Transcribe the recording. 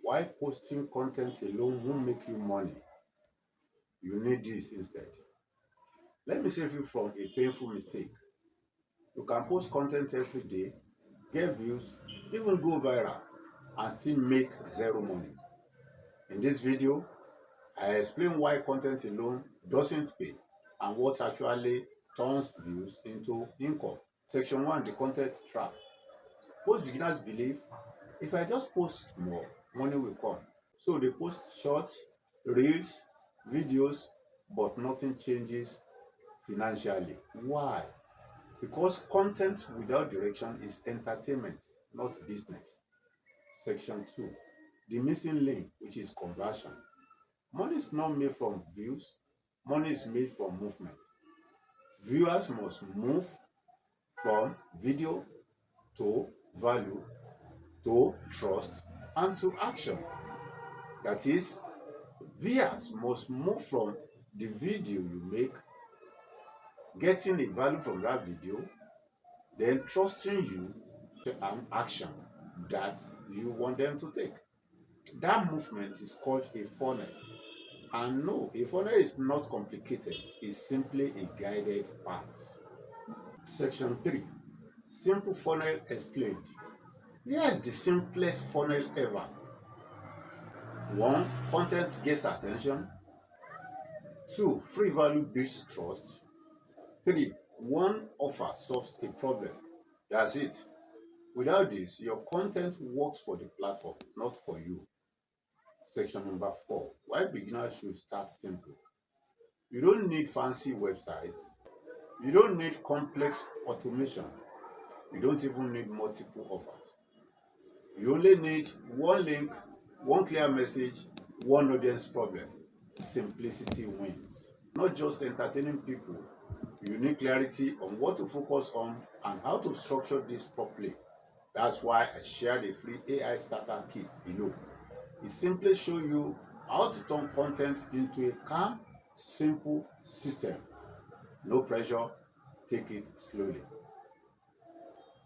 Why posting content alone won't make you money? You need this instead. Let me save you from a painful mistake. You can post content every day, get views, even go viral, and still make zero money. In this video, I explain why content alone doesn't pay and what actually turns views into income. Section 1, the content trap. Most beginners believe if I just post more, money will come. So they post shorts, reels, videos, but nothing changes financially. Why? Because content without direction is entertainment, not business. Section 2, the missing link, which is conversion. Money is not made from views, money is made from movement. Viewers must move from video to value to trust and to action. That is, viewers must move from the video you make, getting the value from that video, then trusting you an action that you want them to take. That movement is called a funnel. And no, a funnel is not complicated, it's simply a guided path. Section 3, simple funnel explained. Here is the simplest funnel ever. 1, content gets attention. 2, free value builds trust. 3, one offer solves a problem. That's it. Without this, your content works for the platform, not for you. Section number 4, why beginners should start simple. You don't need fancy websites. You don't need complex automation. You don't even need multiple offers. You only need one link, one clear message, one audience problem. Simplicity wins. Not just entertaining people. You need clarity on what to focus on and how to structure this properly. That's why I shared a free AI starter kit below. It simply shows you how to turn content into a calm, simple system. No pressure, take it slowly.